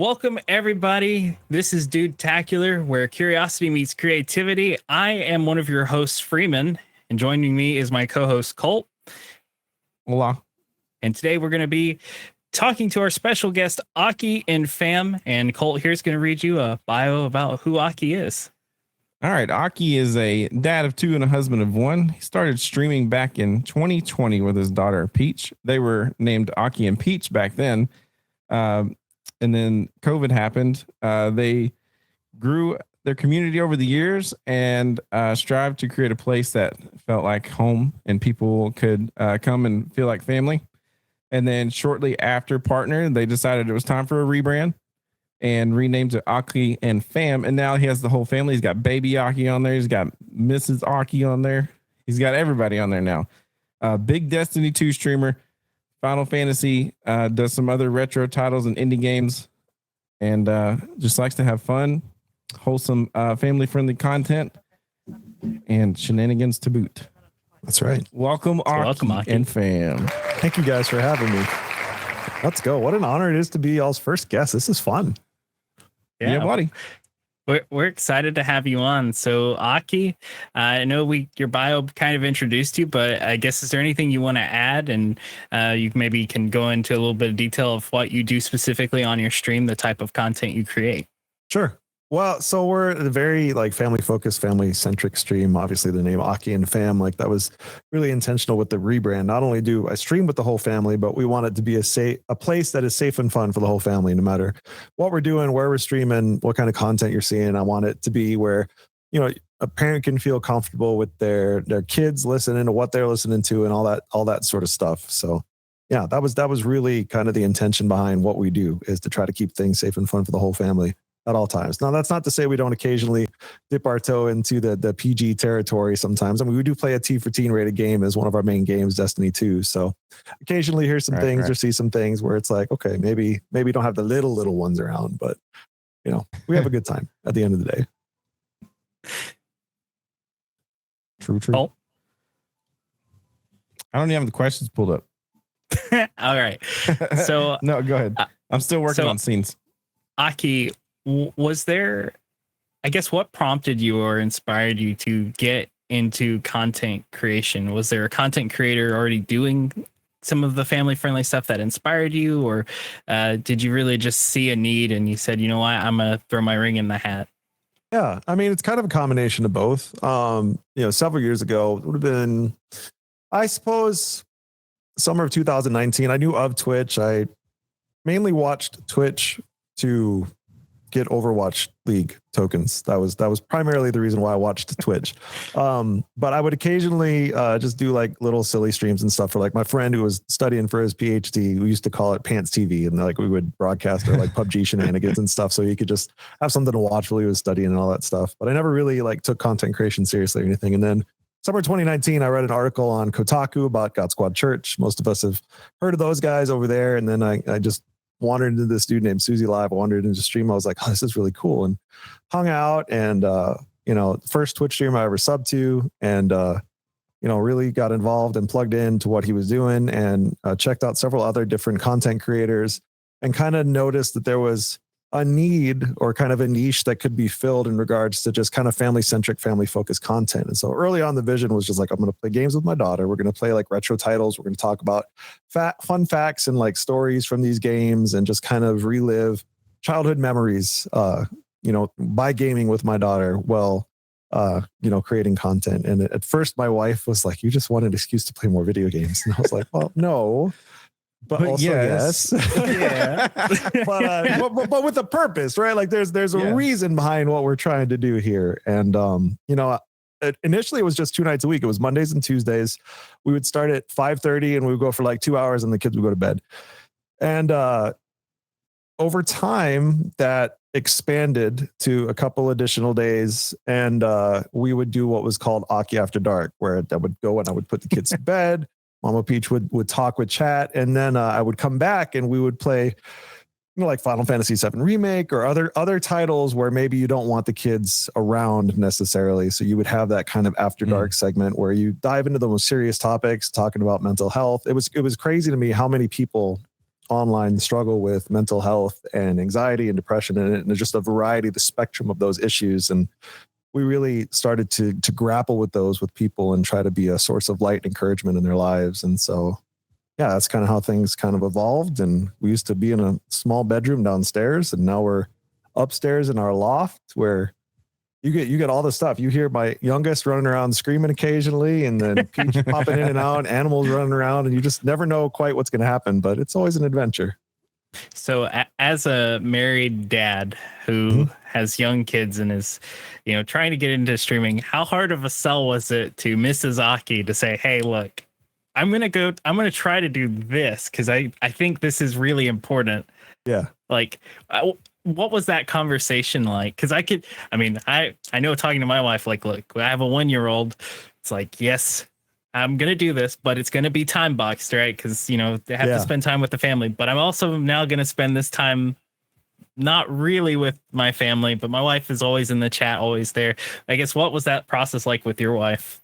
Welcome, everybody. This is Doodtacular, where curiosity meets creativity. I am one of your hosts, Freeman, and joining me is my co-host, Colt. Hola. And today we're going to be talking to our special guest, AkiAndFam. And Colt here's going to read you a bio about who Aki is. All right. Aki is a dad of two and a husband of one. He started streaming back in 2020 with his daughter, Peach. They were named Aki and Peach back then. And then COVID happened. They grew their community over the years and strived to create a place that felt like home and people could come and feel like family. And then shortly after partner, they decided it was time for a rebrand and renamed to AkiAndFam. And now he has the whole family. He's got baby Aki on there. He's got Mrs. Aki on there. He's got everybody on there now. Big Destiny 2 streamer. Final Fantasy, does some other retro titles and indie games, and just likes to have fun, wholesome, family-friendly content, and shenanigans to boot. That's right. Welcome, Aki and Fam. Thank you guys for having me. Let's go. What an honor it is to be y'all's first guest. This is fun. Yeah, buddy. We're excited to have you on. So, Aki, I know your bio kind of introduced you, but I guess is there anything you want to add? And you maybe can go into a little bit of detail of what you do specifically on your stream, the type of content you create. Sure. Well, so we're a very family-focused, family-centric stream. Obviously, the name AkiAndFam, that was really intentional with the rebrand. Not only do I stream with the whole family, but we want it to be a place that is safe and fun for the whole family, no matter what we're doing, where we're streaming, what kind of content you're seeing. I want it to be where, a parent can feel comfortable with their kids listening to what they're listening to and all that sort of stuff. So yeah, that was really kind of the intention behind what we do, is to try to keep things safe and fun for the whole family at all times. Now, that's not to say we don't occasionally dip our toe into the PG territory sometimes. I mean, we do play a T for teen rated game as one of our main games, Destiny 2. So occasionally hear some things or see some things where it's like, okay, maybe don't have the little ones around, but we have a good time at the end of the day. True. Oh. I don't even have the questions pulled up. All right. So no, go ahead. I'm still working on scenes. Aki, was there, I guess, what prompted you or inspired you to get into content creation? Was there a content creator already doing some of the family-friendly stuff that inspired you, or did you really just see a need and you said, you know what, I'm going to throw my ring in the hat? Yeah, I mean, it's kind of a combination of both. Several years ago, it would have been, I suppose, summer of 2019. I knew of Twitch. I mainly watched Twitch to get Overwatch League tokens. That was primarily the reason why I watched Twitch. But I would occasionally just do little silly streams and stuff for my friend who was studying for his PhD. We used to call it Pants TV, and we would broadcast our PUBG shenanigans and stuff, so he could just have something to watch while he was studying and all that stuff. But I never really took content creation seriously or anything. And then summer 2019, I read an article on Kotaku about God Squad Church. Most of us have heard of those guys over there. And then I just wandered into this dude named Susie Live. I wandered into stream. I was like, oh, this is really cool. And hung out and, first Twitch stream I ever subbed to, and, really got involved and plugged into what he was doing, and checked out several other different content creators, and kind of noticed that there was a need or kind of a niche that could be filled in regards to just kind of family-centric, family-focused content. And so early on, the vision was just I'm going to play games with my daughter. We're going to play retro titles. We're going to talk about fun facts and stories from these games, and just kind of relive childhood memories, by gaming with my daughter while, creating content. And at first my wife was like, you just want an excuse to play more video games. And I was like, well, no. But also, yes. Yeah. but with a purpose, right? There's a reason behind what we're trying to do here. And, initially it was just 2 nights a week. It was Mondays and Tuesdays. We would start at 5:30 and we would go for 2 hours, and the kids would go to bed. And over time that expanded to a couple additional days. And we would do what was called Aki After Dark, where I would go and I would put the kids to bed. Mama Peach would talk with chat, and then I would come back and we would play, Final Fantasy VII Remake or other titles where maybe you don't want the kids around necessarily. So you would have that kind of After Dark segment where you dive into the most serious topics, talking about mental health. It was crazy to me how many people online struggle with mental health and anxiety and depression, and just a variety, the spectrum of those issues. And we really started to grapple with those with people and try to be a source of light and encouragement in their lives. And so, yeah, that's kind of how things kind of evolved. And we used to be in a small bedroom downstairs, and now we're upstairs in our loft where you get all the stuff. You hear my youngest running around screaming occasionally, and then Peach popping in and out, animals running around, and you just never know quite what's going to happen, but it's always an adventure. So as a married dad who has young kids and is, trying to get into streaming, how hard of a sell was it to Mrs. Aki to say, hey, look, I'm going to try to do this because I think this is really important. Yeah. Like, what was that conversation like? Because I know talking to my wife, like, look, I have a 1-year-old. It's like, yes, I'm going to do this, but it's going to be time boxed, right? Because, they have to spend time with the family. But I'm also now going to spend this time not really with my family, but my wife is always in the chat, always there. I guess, what was that process like with your wife?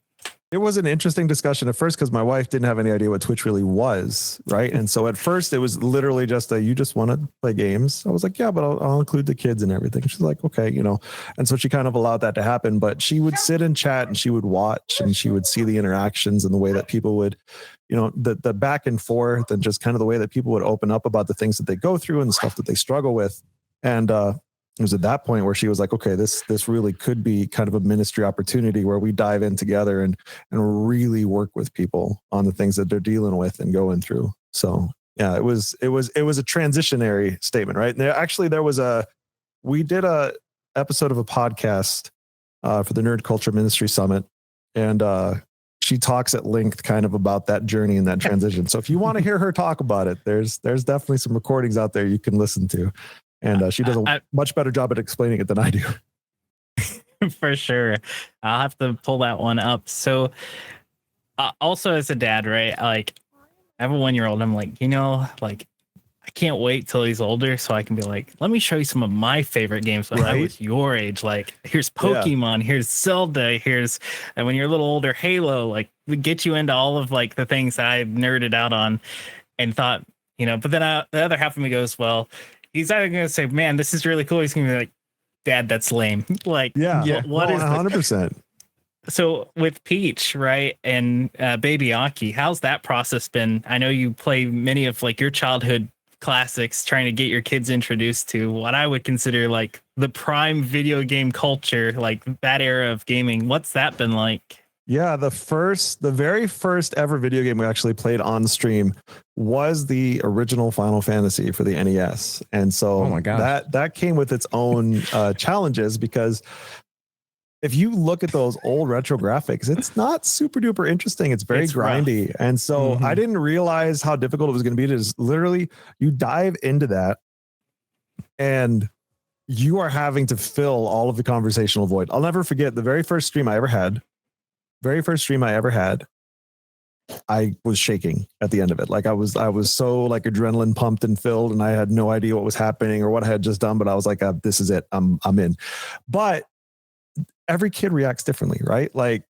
It was an interesting discussion at first because my wife didn't have any idea what Twitch really was, right? And so at first it was literally just you just want to play games. I was like, yeah, but I'll include the kids and everything. She's like, okay, And so she kind of allowed that to happen, but she would sit and chat and she would watch and she would see the interactions and the way that people would, the back and forth and just kind of the way that people would open up about the things that they go through and the stuff that they struggle with. And it was at that point where she was like, okay, this really could be kind of a ministry opportunity where we dive in together and really work with people on the things that they're dealing with and going through. So yeah, it was a transitionary statement, right? And we did a episode of a podcast for the Nerd Culture Ministry Summit. And she talks at length kind of about that journey and that transition. So if you want to hear her talk about it, there's definitely some recordings out there you can listen to. And she does a much better job at explaining it than I do. For sure. I'll have to pull that one up. So also as a dad, right? Like I have a 1-year-old. I'm like, I can't wait till he's older so I can be like, let me show you some of my favorite games when I was your age. Like here's Pokemon, here's Zelda, and when you're a little older, Halo, like we get you into all of like the things that I nerded out on and thought, but then the other half of me goes, well, he's either going to say, man, this is really cool. He's going to be like, Dad, that's lame. Like, what is 100%. So with Peach, right, and baby Aki, how's that process been? I know you play many of like your childhood classics, trying to get your kids introduced to what I would consider like the prime video game culture, like that era of gaming. What's that been like? Yeah, the very first ever video game we actually played on stream was the original Final Fantasy for the NES. And so that came with its own challenges, because if you look at those old retro graphics, it's not super duper interesting. It's very grindy. Rough. And so I didn't realize how difficult it was going to be to just literally, you dive into that and you are having to fill all of the conversational void. I'll never forget the very first stream I ever had. I was shaking at the end of it. Like I was so like adrenaline pumped and filled, and I had no idea what was happening or what I had just done, but I was like, this is it. I'm in. But every kid reacts differently, right? Like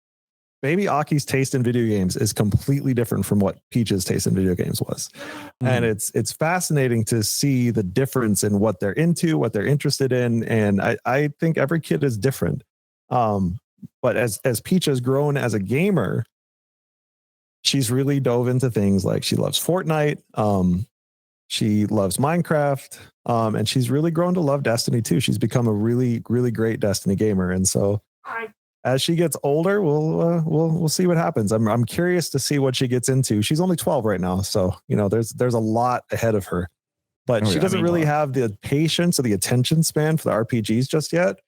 baby Aki's taste in video games is completely different from what Peach's taste in video games was. And it's fascinating to see the difference in what they're into, what they're interested in. And I think every kid is different. But as Peach has grown as a gamer, she's really dove into things like she loves Fortnite. She loves Minecraft. And she's really grown to love Destiny too. She's become a really, really great Destiny gamer. And so as she gets older, we'll see what happens. I'm curious to see what she gets into. She's only 12 right now. So, there's a lot ahead of her, but she doesn't really have the patience or the attention span for the RPGs just yet.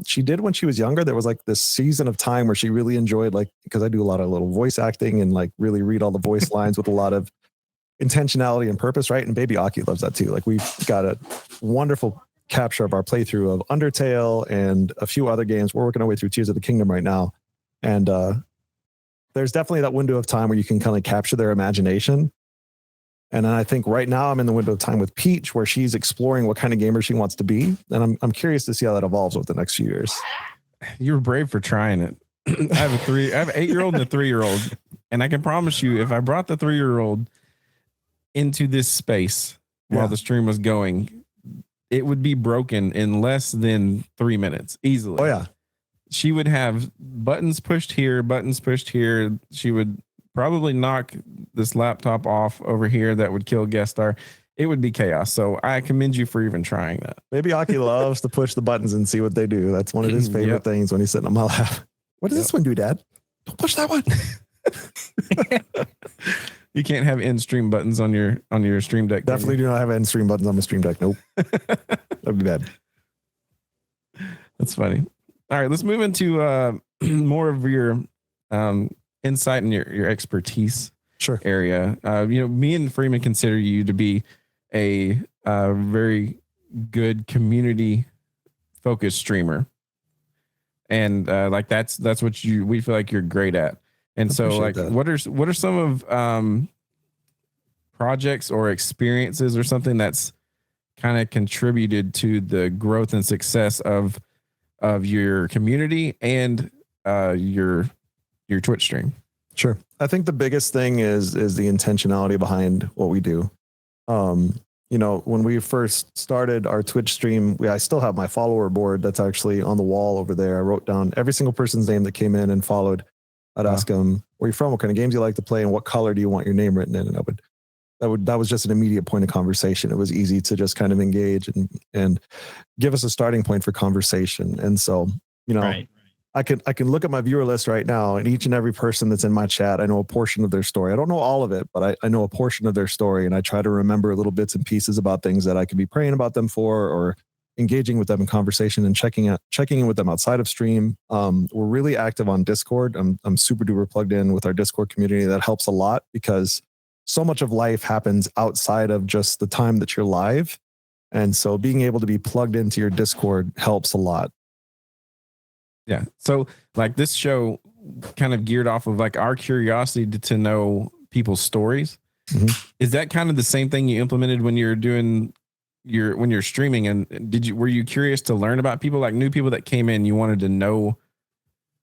She did when she was younger. There was like this season of time where she really enjoyed, like, because I do a lot of little voice acting and like really read all the voice lines with a lot of intentionality and purpose, right? And baby Aki loves that too. Like we've got a wonderful capture of our playthrough of Undertale and a few other games. We're working our way through Tears of the Kingdom right now. And there's definitely that window of time where you can kind of capture their imagination. And I think right now I'm in the window of time with Peach, where she's exploring what kind of gamer she wants to be. And I'm curious to see how that evolves over the next few years. You were brave for trying it. I have an 8-year-old and a 3-year-old. And I can promise you, if I brought the 3-year-old into this space while the stream was going, it would be broken in less than 3 minutes easily. Oh yeah. She would have buttons pushed here, buttons pushed here. She would probably knock this laptop off over here that would kill guest star. It would be chaos. So I commend you for even trying that. Maybe Aki loves to push the buttons and see what they do. That's one of his favorite things when he's sitting on my lap. What does this one do, Dad? Don't push that one. You can't have end stream buttons on your stream deck. Definitely do not have end stream buttons on my stream deck. Nope. That'd be bad. That's funny. All right, let's move into more of your insight and your expertise area. Me and Freeman consider you to be a very good community focused streamer, and that's what we feel like you're great at. And so, like, that. what are some of projects or experiences or something that's kind of contributed to the growth and success of your community and your Twitch stream? Sure. I think the biggest thing is the intentionality behind what we do. When we first started our Twitch stream, I still have my follower board that's actually on the wall over there. I wrote down every single person's name that came in and followed. I'd ask them, where are you from? What kind of games you like to play? And what color do you want your name written in? And that was just an immediate point of conversation. It was easy to just kind of engage and give us a starting point for conversation. And so, right. I can look at my viewer list right now, and each and every person that's in my chat, I know a portion of their story. I don't know all of it, but I know a portion of their story, and I try to remember little bits and pieces about things that I could be praying about them for, or engaging with them in conversation and checking in with them outside of stream. We're really active on Discord. I'm super duper plugged in with our Discord community. That helps a lot because so much of life happens outside of just the time that you're live. And so being able to be plugged into your Discord helps a lot. Yeah. So like this show kind of geared off of like our curiosity to know people's stories. Mm-hmm. Is that kind of the same thing you implemented when you're doing when you're streaming? And were you curious to learn about people, like new people that came in, you wanted to know,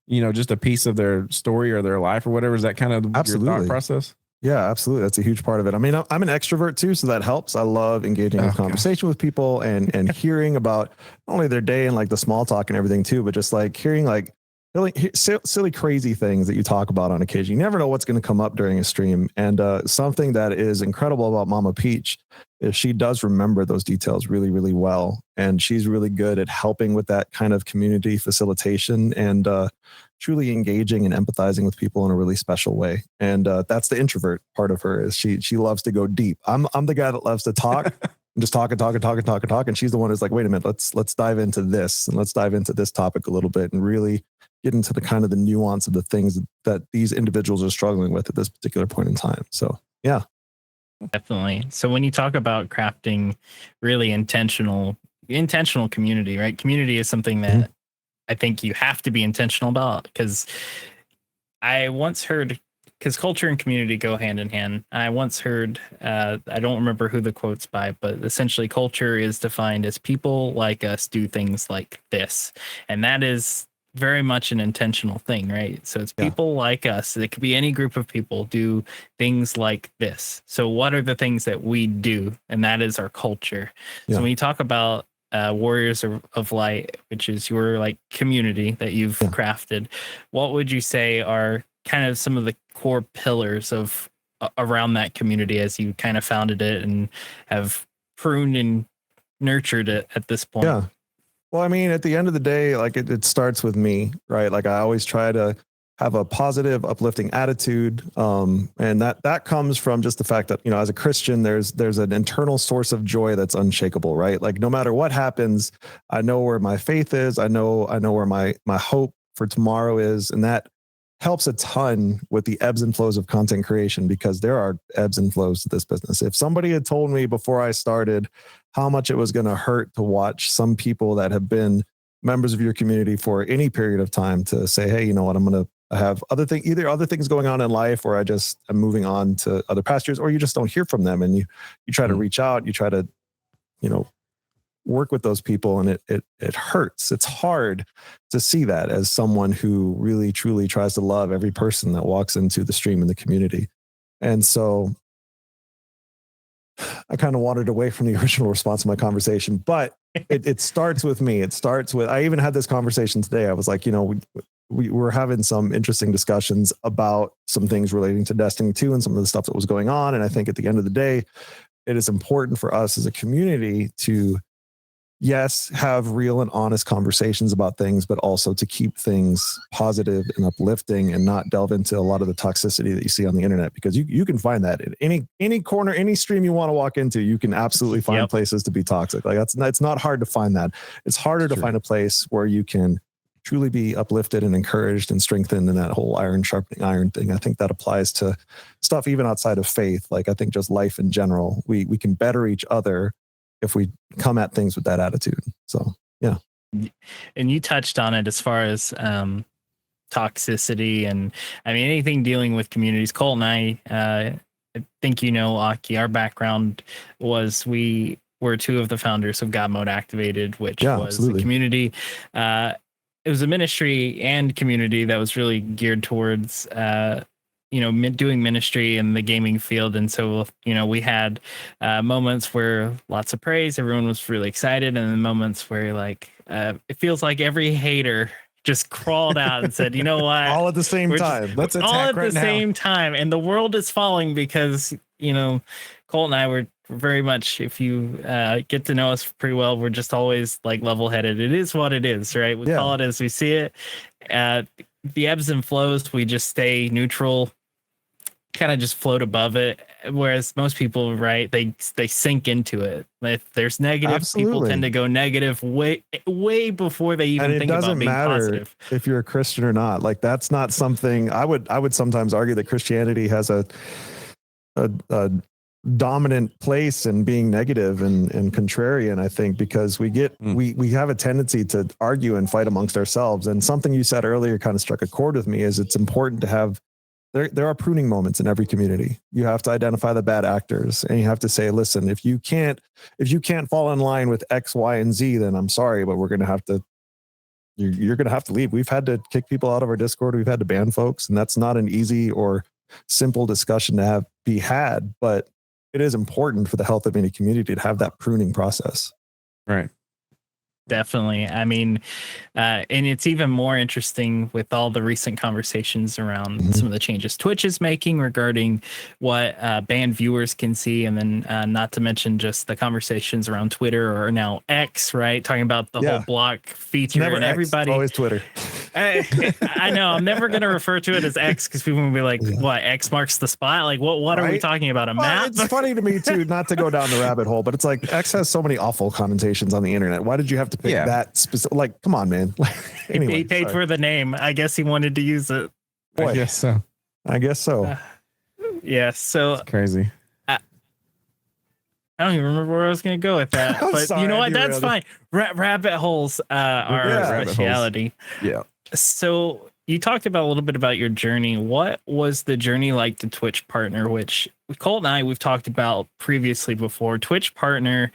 just a piece of their story or their life or whatever? Is that kind of your thought process? Yeah, absolutely. That's a huge part of it. I mean, I'm an extrovert too, so that helps. I love engaging in conversation with people and hearing about not only their day and like the small talk and everything too, but just like hearing like really silly, crazy things that you talk about on occasion. You never know what's going to come up during a stream. And something that is incredible about Mama Peach is she does remember those details really, really well. And she's really good at helping with that kind of community facilitation and truly engaging and empathizing with people in a really special way. And that's the introvert part of her, is she loves to go deep. I'm the guy that loves to talk and just talk. And she's the one who's like, wait a minute, let's dive into this, and let's dive into this topic a little bit and really get into the kind of the nuance of the things that these individuals are struggling with at this particular point in time. So yeah. Definitely. So when you talk about crafting really intentional community, right? Community is something that I think you have to be intentional about, because I once heard, because culture and community go hand in hand. I once heard, I don't remember who the quote's by, but essentially culture is defined as people like us do things like this. And that is very much an intentional thing, right? So it's people like us. It could be any group of people do things like this. So what are the things that we do? And that is our culture. So when you talk about Warriors of Light, which is your like community that you've crafted, what would you say are kind of some of the core pillars of around that community as you kind of founded it and have pruned and nurtured it at this point? Yeah. Well, I mean, at the end of the day, like it starts with me, right? Like I always try to have a positive, uplifting attitude. And that comes from just the fact that, as a Christian, there's an internal source of joy that's unshakable, right? Like no matter what happens, I know where my faith is. I know where my hope for tomorrow is. And that helps a ton with the ebbs and flows of content creation, because there are ebbs and flows to this business. If somebody had told me before I started how much it was going to hurt to watch some people that have been members of your community for any period of time to say, hey, you know what, I'm going to have either other things going on in life, or I'm moving on to other pastures, or you just don't hear from them. And you try to reach out, you try to, work with those people, and it hurts. It's hard to see that as someone who really truly tries to love every person that walks into the stream in the community. And so I kind of wandered away from the original response to my conversation, but it starts with me. It starts with, I even had this conversation today. I was like, we were having some interesting discussions about some things relating to Destiny 2 and some of the stuff that was going on. And I think at the end of the day, it is important for us as a community to, yes, have real and honest conversations about things, but also to keep things positive and uplifting and not delve into a lot of the toxicity that you see on the internet, because you can find that in any corner, any stream you want to walk into, you can absolutely find places to be toxic. Like it's not hard to find that. It's harder to find a place where you can truly be uplifted and encouraged and strengthened in that whole iron sharpening iron thing. I think that applies to stuff even outside of faith. Like I think just life in general, we can better each other if we come at things with that attitude. So, yeah. And you touched on it as far as toxicity and I mean, anything dealing with communities. Cole and I think, Aki, our background was we were two of the founders of God Mode Activated, which was a community. It was a ministry and community that was really geared towards doing ministry in the gaming field. And so, we had moments where lots of praise, everyone was really excited. And then moments where it feels like every hater just crawled out and said, you know what? All at the same time. Let's attack all at the same time. And the world is falling because, Colt and I were very much, if you get to know us pretty well, we're just always like level-headed. It is what it is, right? We call it as we see it. The ebbs and flows, we just stay neutral, kind of just float above it. Whereas most people, right, they sink into it. If there's negative, people tend to go negative way before they even think about being positive. If you're a Christian or not. Like that's not something I would sometimes argue that Christianity has a dominant place in being negative and contrarian, I think, because we have a tendency to argue and fight amongst ourselves. And something you said earlier kind of struck a chord with me is it's important to have, there are pruning moments in every community. You have to identify the bad actors and you have to say, listen, if you can't fall in line with X, Y, and Z, then I'm sorry, but you're going to have to leave. We've had to kick people out of our Discord. We've had to ban folks, and that's not an easy or simple discussion to be had, but it is important for the health of any community to have that pruning process. Right. Definitely. I mean, and it's even more interesting with all the recent conversations around some of the changes Twitch is making regarding what banned viewers can see. And then not to mention just the conversations around Twitter or now X, right? Talking about the whole block feature. Never and X, everybody. Always Twitter. I know. I'm never going to refer to it as X because people will be like, what, X marks the spot? Like, what are we talking about? A map? It's funny to me, too, not to go down the rabbit hole, but it's like X has so many awful connotations on the internet. Why did you have to pick that specific? Like, come on, man. Anyway, he paid for the name. I guess he wanted to use it. Boy, I guess so. Yeah. So it's crazy. I don't even remember where I was going to go with that, but you know what? That's fine. Rabbit holes are speciality. Yeah. So you talked about a little bit about your journey. What was the journey like to Twitch Partner, which Colt and I, we've talked about previously before. Twitch Partner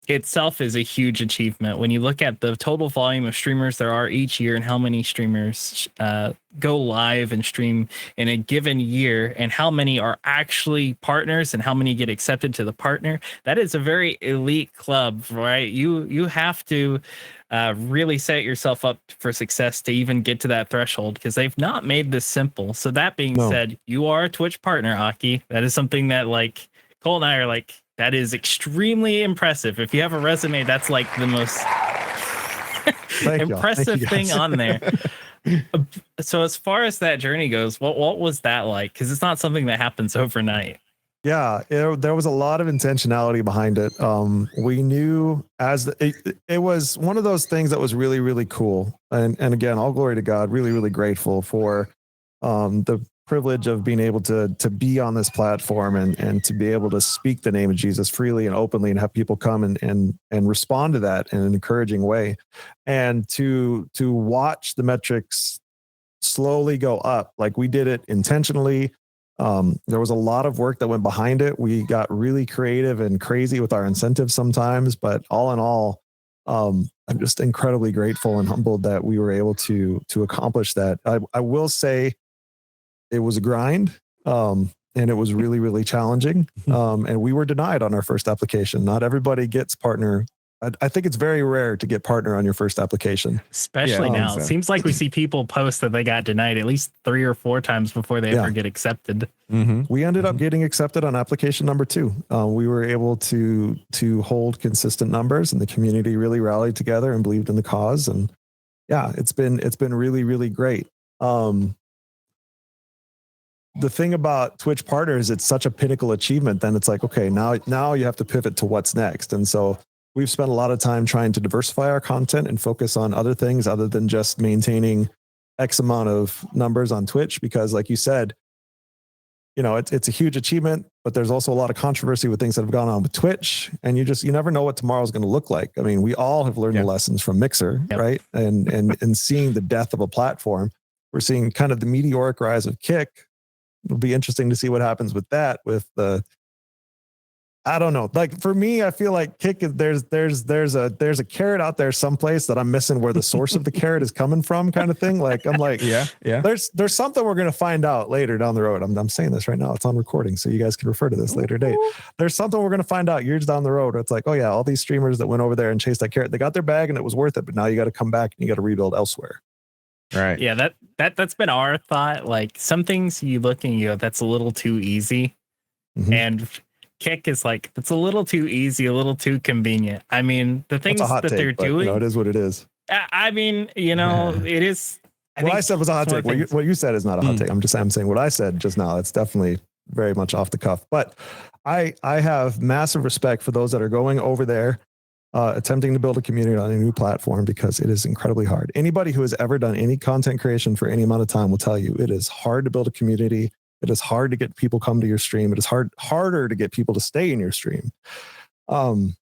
itself is a huge achievement. When you look at the total volume of streamers there are each year and how many streamers go live and stream in a given year and how many are actually partners and how many get accepted to the partner, that is a very elite club, right? You have to really set yourself up for success to even get to that threshold because they've not made this simple. So that being said, you are a Twitch partner, Aki. That is something that like Cole and I are like, that is extremely impressive. If you have a resume, that's like the most impressive thing on there. So as far as that journey goes, what was that like? Because it's not something that happens overnight. Yeah, there was a lot of intentionality behind it. We knew it was one of those things that was really, really cool. And again, all glory to God, really, really grateful for the privilege of being able to be on this platform and to be able to speak the name of Jesus freely and openly and have people come and respond to that in an encouraging way. And to watch the metrics slowly go up, like we did it intentionally. There was a lot of work that went behind it. We got really creative and crazy with our incentives sometimes, but all in all, I'm just incredibly grateful and humbled that we were able to accomplish that. I will say it was a grind. and it was really, really challenging. And we were denied on our first application. Not everybody gets partner. I think it's very rare to get partner on your first application. Especially now. so. It seems like we see people post that they got denied at least 3 or 4 times before they ever get accepted. We ended up getting accepted on application number 2. We were able to hold consistent numbers, and the community really rallied together and believed in the cause. And yeah, it's been really, really great. The thing about Twitch partners, it's such a pinnacle achievement. Then it's like, okay, now you have to pivot to what's next. And so we've spent a lot of time trying to diversify our content and focus on other things other than just maintaining X amount of numbers on Twitch, because like you said, you know, it's a huge achievement, but there's also a lot of controversy with things that have gone on with Twitch, and you never know what tomorrow's going to look like. I mean, we all have learned the lessons from Mixer, right? And seeing the death of a platform, we're seeing kind of the meteoric rise of Kick. It'll be interesting to see what happens with that, with the, I don't know. Like for me, I feel like Kick, there's a carrot out there someplace that I'm missing where the source of the carrot is coming from, kind of thing. Like I'm like, yeah. There's something we're gonna find out later down the road. I'm saying this right now. It's on recording, so you guys can refer to this later date. There's something we're gonna find out years down the road. It's like, oh yeah, all these streamers that went over there and chased that carrot, they got their bag and it was worth it. But now you got to come back and you got to rebuild elsewhere. Right. Yeah, that's been our thought. Like some things you look and you go, that's a little too easy. And Kick is like, it's a little too easy, a little too convenient. I mean, the things that they're doing, you know, it is what it is. I mean, you know, it is. What I said was a hot take. What you said is not a hot take. I'm saying what I said just now. It's definitely very much off the cuff. But I have massive respect for those that are going over there, attempting to build a community on a new platform, because it is incredibly hard. Anybody who has ever done any content creation for any amount of time will tell you it is hard to build a community. It is hard to get people come to your stream. It is harder to get people to stay in your stream. And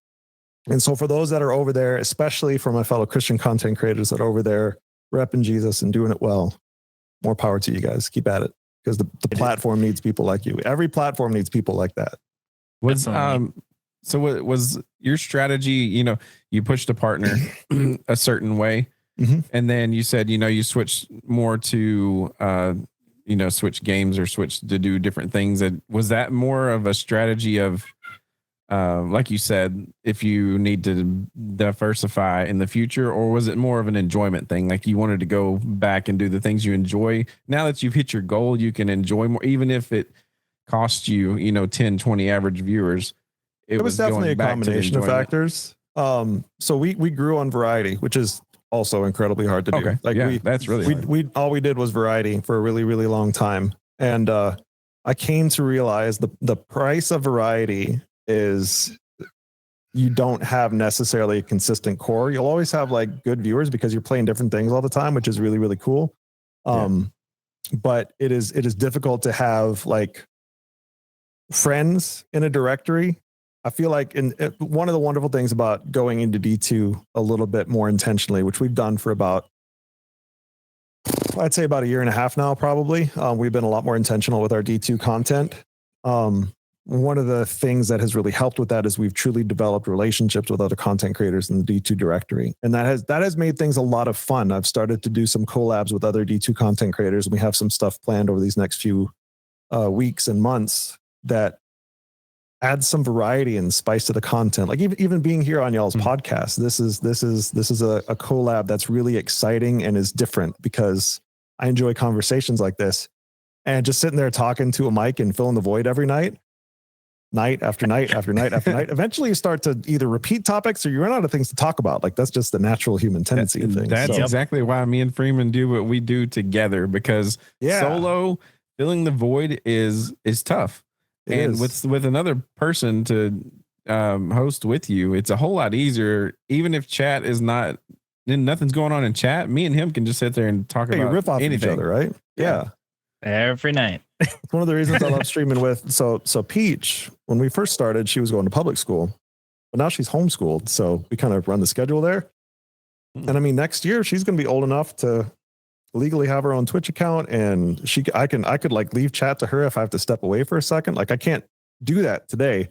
so for those that are over there, especially for my fellow Christian content creators that are over there repping Jesus and doing it well, more power to you guys. Keep at it, because the platform needs people like you. Every platform needs people like that. So what was your strategy? You know, you pushed a partner a certain way, and then you said, you know, you switched more to, you know, switch games or switch to do different things. And was that more of a strategy of, like you said, if you need to diversify in the future, or was it more of an enjoyment thing? Like you wanted to go back and do the things you enjoy. Now that you've hit your goal, you can enjoy more, even if it costs you, you know, 10, 20 average viewers. It was definitely a combination of factors. So we grew on variety, which is also incredibly hard to do. Okay. Like that's really hard. We all we did was variety for a really, really long time. And I came to realize the price of variety is you don't have necessarily a consistent core. You'll always have like good viewers because you're playing different things all the time, which is really, really cool. But it is difficult to have like friends in a directory. I feel like one of the wonderful things about going into D2 a little bit more intentionally, which we've done for I'd say about a year and a half now, probably. We've been a lot more intentional with our D2 content. One of the things that has really helped with that is we've truly developed relationships with other content creators in the D2 directory. And that has made things a lot of fun. I've started to do some collabs with other D2 content creators, and we have some stuff planned over these next few weeks and months that add some variety and spice to the content. Like even being here on y'all's podcast, this is a collab that's really exciting and is different, because I enjoy conversations like this, and just sitting there talking to a mic and filling the void every night after night after night after night. Eventually you start to either repeat topics or you run out of things to talk about. Like that's just the natural human tendency of things. That's exactly why me and Freeman do what we do together, because solo filling the void is tough. And with another person to host with you, it's a whole lot easier. Even if chat is not, nothing's going on in chat, me and him can just sit there and talk about riff off anything. each other, right? Yeah. Every night. It's one of the reasons I love streaming with. So Peach, when we first started, she was going to public school, but now she's homeschooled. So we kind of run the schedule there. And I mean, next year she's going to be old enough to legally have her own Twitch account, and I could like leave chat to her if I have to step away for a second. Like I can't do that today.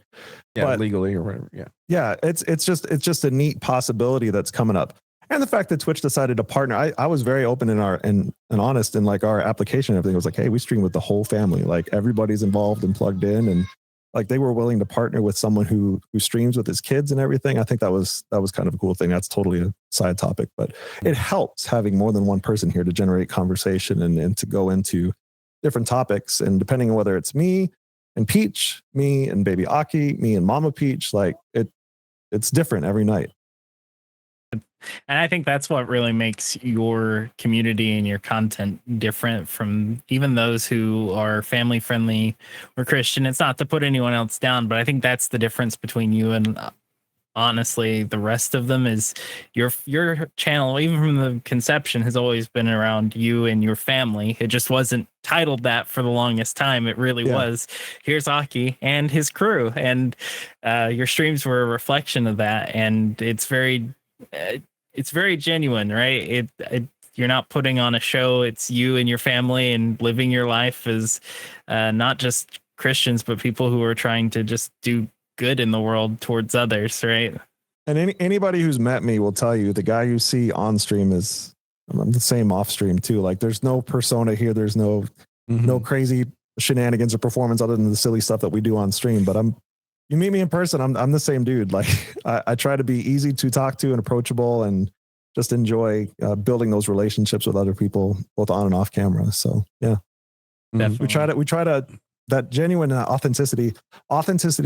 Yeah, but legally or whatever. Yeah. It's just a neat possibility that's coming up. And the fact that Twitch decided to partner, I was very open in our and honest in like our application and everything. It was like, hey, we stream with the whole family. Like everybody's involved and plugged in, and like they were willing to partner with someone who streams with his kids and everything. I think that was kind of a cool thing. That's totally a side topic, but it helps having more than one person here to generate conversation and to go into different topics. And depending on whether it's me and Peach, me and baby Aki, me and Mama Peach, like it's different every night. And I think that's what really makes your community and your content different from even those who are family friendly or Christian. It's not to put anyone else down, but I think that's the difference between you and honestly the rest of them is your channel, even from the conception, has always been around you and your family. It just wasn't titled that for the longest time. It really was, here's Aki and his crew, and your streams were a reflection of that. And it's very genuine, right? You're not putting on a show. It's you and your family and living your life as not just Christians, but people who are trying to just do good in the world towards others, right? And anybody who's met me will tell you the guy you see on stream is I'm the same off stream too. Like there's no persona here. There's no crazy shenanigans or performance other than the silly stuff that we do on stream. But you meet me in person, I'm the same dude. Like I try to be easy to talk to and approachable and just enjoy building those relationships with other people, both on and off camera. So yeah, definitely. we try to that genuine authenticity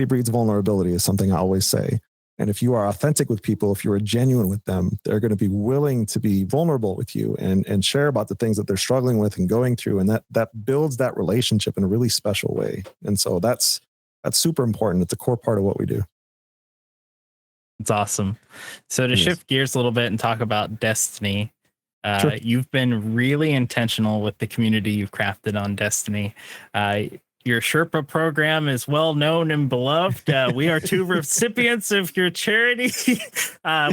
breeds vulnerability is something I always say. And if you are authentic with people, if you are genuine with them, they're going to be willing to be vulnerable with you and share about the things that they're struggling with and going through. And that builds that relationship in a really special way. And so that's super important. It's a core part of what we do. It's awesome. So to shift gears a little bit and talk about Destiny, Sure. You've been really intentional with the community you've crafted on Destiny. Your Sherpa program is well known and beloved. We are two recipients of your charity.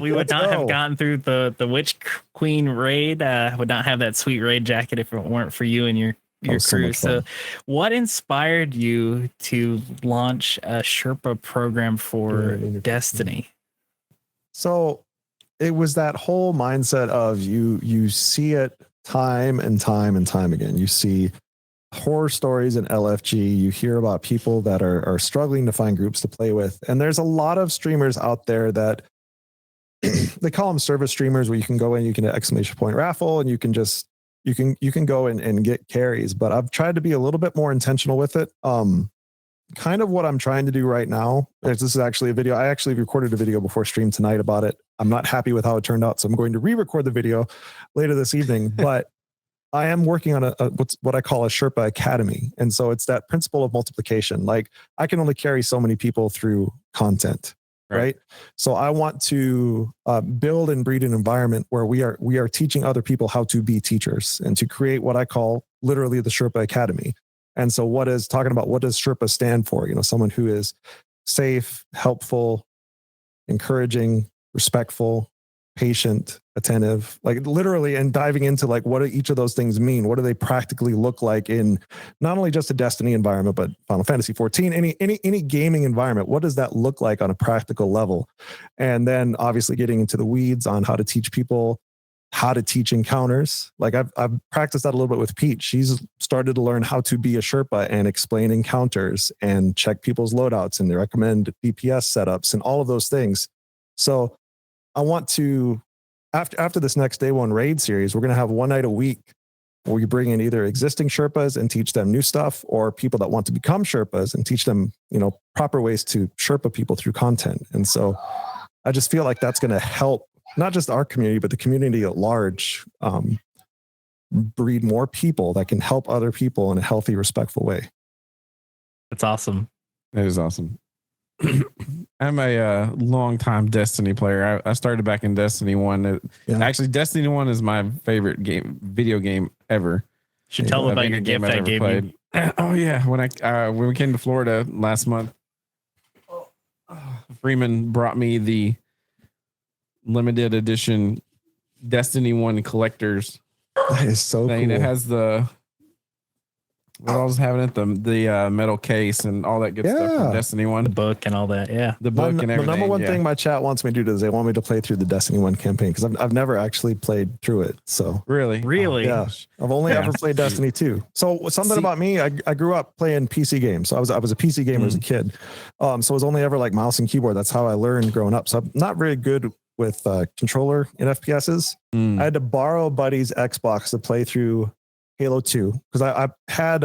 We would not have gotten through the Witch Queen raid. Would not have that sweet raid jacket if it weren't for you and your crew. So what inspired you to launch a Sherpa program for Destiny? So it was that whole mindset of you see it time and time and time again. You see horror stories in LFG. You hear about people that are struggling to find groups to play with. And there's a lot of streamers out there that they call them service streamers, where you can go in, you can exclamation point raffle, and you can just you can go and get carries. But I've tried to be a little bit more intentional with it. Kind of what I'm trying to do right now. This is actually a video. I actually recorded a video before stream tonight about it. I'm not happy with how it turned out, so I'm going to re-record the video later this evening. But I am working on what I call a Sherpa Academy. And so it's that principle of multiplication. Like I can only carry so many people through content, right? So I want to build and breed an environment where we are teaching other people how to be teachers and to create what I call literally the Sherpa Academy. And so what does Sherpa stand for? Someone who is safe, helpful, encouraging, respectful, patient, attentive, like literally, and diving into like what do each of those things mean? What do they practically look like in not only just a Destiny environment, but Final Fantasy 14, any gaming environment? What does that look like on a practical level? And then obviously getting into the weeds on how to teach people how to teach encounters. Like I've practiced that a little bit with Peach. She's started to learn how to be a Sherpa and explain encounters and check people's loadouts and recommend DPS setups and all of those things. So I want to, after this next day one raid series, we're going to have one night a week where we bring in either existing Sherpas and teach them new stuff, or people that want to become Sherpas and teach them, proper ways to Sherpa people through content. And so I just feel like that's going to help not just our community, but the community at large, breed more people that can help other people in a healthy, respectful way. That's awesome. That is awesome. I'm a long-time Destiny player. I started back in Destiny 1. Actually, Destiny 1 is my favorite video game ever. Should tell them about your gift I gave you. Oh yeah, when we came to Florida last month, Freeman brought me the limited edition Destiny 1 collectors. That is so thing. cool. It has the What I was having it, the metal case and all that good stuff from Destiny 1. The book and all that. Yeah. The book and everything. The number one thing my chat wants me to do is they want me to play through the Destiny 1 campaign because I've never actually played through it. So really? Yeah. I've only ever played Destiny 2. So something about me, I grew up playing PC games. So I was a PC gamer as a kid. So it was only ever like mouse and keyboard. That's how I learned growing up. So I'm not very good with controller in FPSs. I had to borrow a buddy's Xbox to play through Halo 2 because I had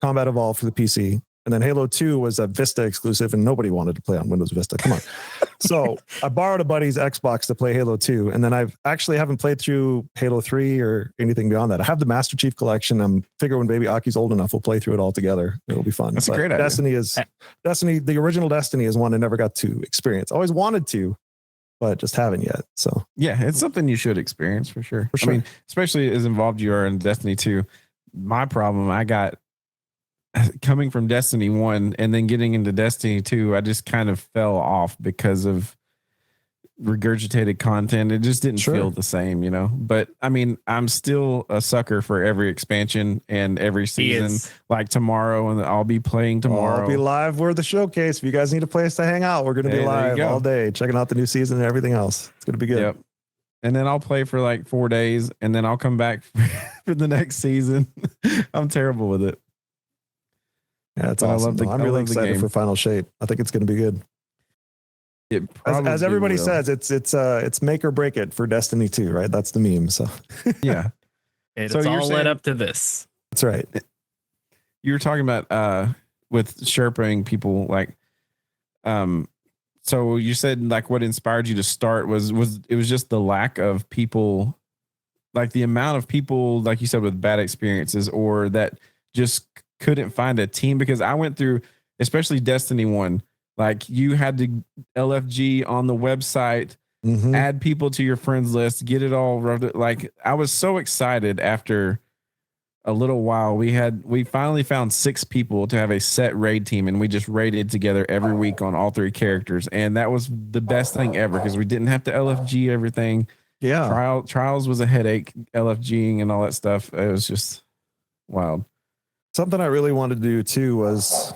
Combat Evolved for the PC, and then Halo 2 was a Vista exclusive, and nobody wanted to play on Windows Vista. Come on. So I borrowed a buddy's Xbox to play Halo 2, and then I've actually haven't played through Halo 3 or anything beyond that. I have the Master Chief Collection. I'm figure when baby Aki's old enough, we'll play through it all together. It'll be fun. That's a great idea. Destiny, the original Destiny is one I never got to experience. Always wanted to, but just haven't yet. So yeah, it's something you should experience for sure. I mean, especially as involved you are in Destiny 2. My problem, I got coming from Destiny 1 and then getting into Destiny 2, I just kind of fell off because of regurgitated content. It just didn't feel the same, you know. But I mean, I'm still a sucker for every expansion and every season. Like tomorrow, and I'll be playing tomorrow. I'll be live for the showcase. If you guys need a place to hang out, we're going to be live all day, checking out the new season and everything else. It's going to be good. Yep. And then I'll play for like 4 days, and then I'll come back for the next season. I'm terrible with it. Yeah, it's awesome. I'm really excited for Final Shape. I think it's going to be good. As everybody says, it's make or break it for Destiny 2, right? That's the meme. So yeah, it's all led up to this. That's right. You were talking about with Sherpaing people, like so you said like what inspired you to start was it was just the lack of people, like the amount of people, like you said, with bad experiences or that just couldn't find a team. Because I went through, especially Destiny 1, like you had to LFG on the website, add people to your friends list, get it all like I was so excited after a little while. We finally found 6 people to have a set raid team, and we just raided together every week on all 3 characters. And that was the best thing ever because we didn't have to LFG everything. Yeah. Trials was a headache, LFGing and all that stuff. It was just wild. Something I really wanted to do too was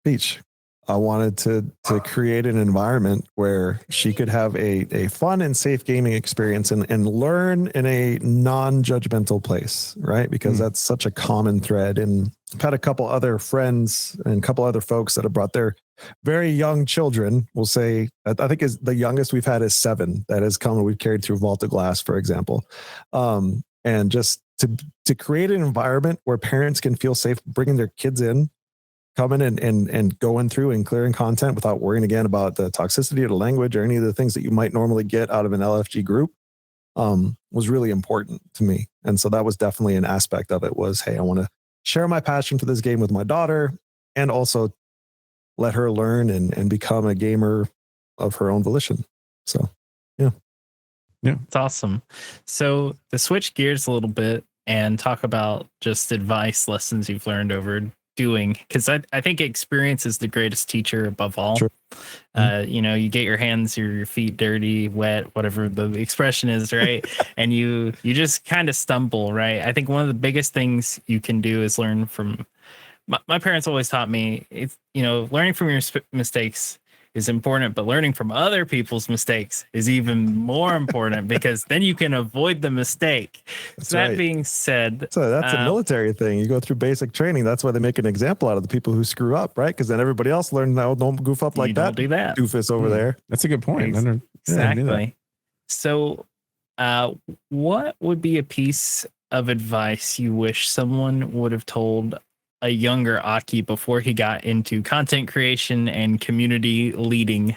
Peach. I wanted to create an environment where she could have a fun and safe gaming experience and learn in a non-judgmental place, right? Because that's such a common thread. And I've had a couple other friends and a couple other folks that have brought their very young children. We'll say, I think is the youngest we've had is 7 that has come and we've carried through Vault of Glass, for example. And just to create an environment where parents can feel safe bringing their kids in, coming and going through and clearing content without worrying again about the toxicity of the language or any of the things that you might normally get out of an LFG group, was really important to me. And so that was definitely an aspect of it was, hey, I want to share my passion for this game with my daughter and also let her learn and become a gamer of her own volition. So, yeah. Yeah, it's awesome. So to switch gears a little bit and talk about just advice, lessons you've learned over doing, because I think experience is the greatest teacher above all. Sure. You know, you get your hands, your feet dirty, wet, whatever the expression is, right? And you just kind of stumble, right? I think one of the biggest things you can do is learn from. My parents always taught me, it's, you know, learning from your mistakes is important, but learning from other people's mistakes is even more important because then you can avoid the mistake. That's so that right. being said, so that's a military thing. You go through basic training. That's why they make an example out of the people who screw up, right? Because then everybody else learns now, don't goof up like that. Don't do that. Doofus over there. That's a good point. Exactly. So what would be a piece of advice you wish someone would have told a younger Aki before he got into content creation and community leading?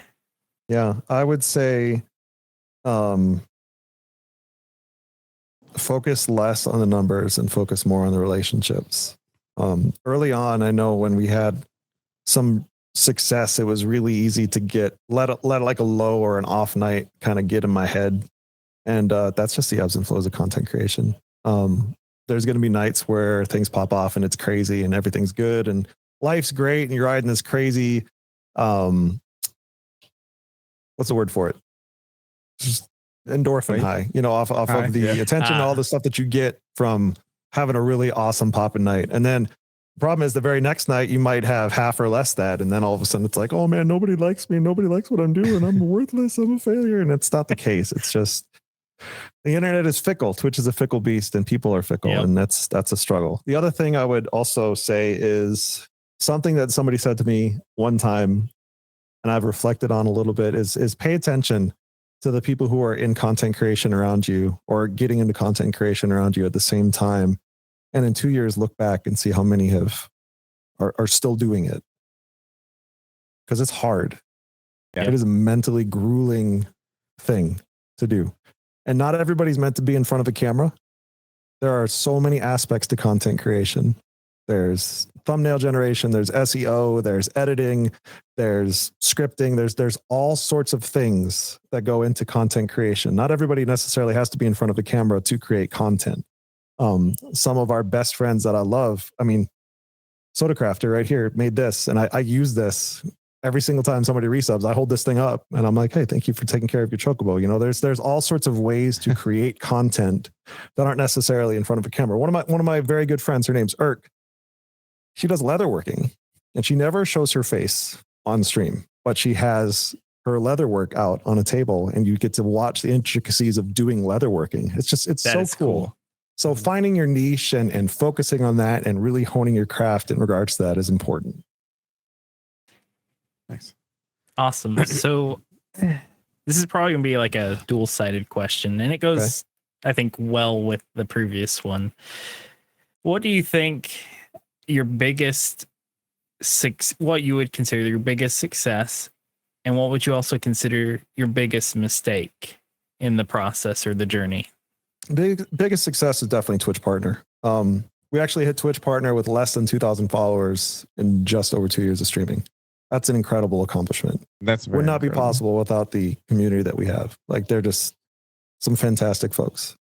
Yeah, I would say focus less on the numbers and focus more on the relationships. Early on, I know when we had some success, it was really easy to let like a low or an off night kind of get in my head. And that's just the ebbs and flows of content creation. There's going to be nights where things pop off and it's crazy and everything's good and life's great and you're riding this crazy, what's the word for it? Just endorphin high, you know, off of the attention, all the stuff that you get from having a really awesome popping night. And then the problem is the very next night you might have half or less that. And then all of a sudden it's like, oh man, nobody likes me. Nobody likes what I'm doing. I'm worthless. I'm a failure. And it's not the case. It's just the internet is fickle. Twitch is a fickle beast and people are fickle. Yep. And that's a struggle. The other thing I would also say is something that somebody said to me one time, and I've reflected on a little bit, is pay attention to the people who are in content creation around you or getting into content creation around you at the same time. And in 2 years, look back and see how many are still doing it. Because it's hard. Yeah. It is a mentally grueling thing to do. And not everybody's meant to be in front of a camera. There are so many aspects to content creation. There's thumbnail generation, there's SEO, there's editing, there's scripting, there's all sorts of things that go into content creation. Not everybody necessarily has to be in front of the camera to create content. Some of our best friends that I love, I mean, Soda Crafter right here made this, and I use this every single time somebody resubs. I hold this thing up and I'm like, hey, thank you for taking care of your chocobo. You know, there's all sorts of ways to create content that aren't necessarily in front of a camera. One of my very good friends, her name's Irk. She does leatherworking and she never shows her face on stream, but she has her leatherwork out on a table and you get to watch the intricacies of doing leatherworking. It's so cool. So finding your niche and focusing on that and really honing your craft in regards to that is important. Nice. Awesome. So this is probably going to be like a dual-sided question, and it goes, I think, well with the previous one. What do you think your biggest what you would consider your biggest success, and what would you also consider your biggest mistake in the process or the journey? Biggest success is definitely Twitch partner. We actually hit Twitch partner with less than 2,000 followers in just over 2 years of streaming. That's an incredible accomplishment. Would not be possible without the community that we have. Like, they're just some fantastic folks.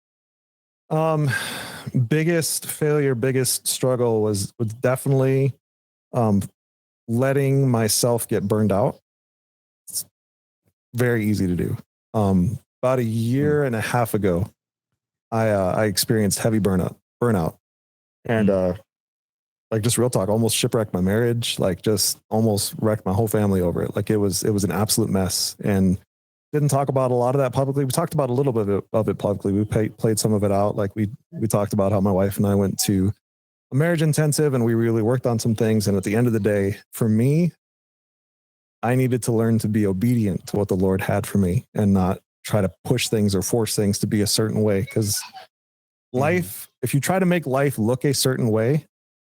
Biggest failure, biggest struggle was definitely letting myself get burned out. It's very easy to do. About a year and a half ago, I experienced heavy burnout, and like, just real talk, almost shipwrecked my marriage, like just almost wrecked my whole family over it. Like, it was an absolute mess, and didn't talk about a lot of that publicly. We talked about a little bit of it publicly. We played some of it out. Like, we talked about how my wife and I went to a marriage intensive and we really worked on some things. And at the end of the day, for me, I needed to learn to be obedient to what the Lord had for me and not try to push things or force things to be a certain way. Because life, if you try to make life look a certain way,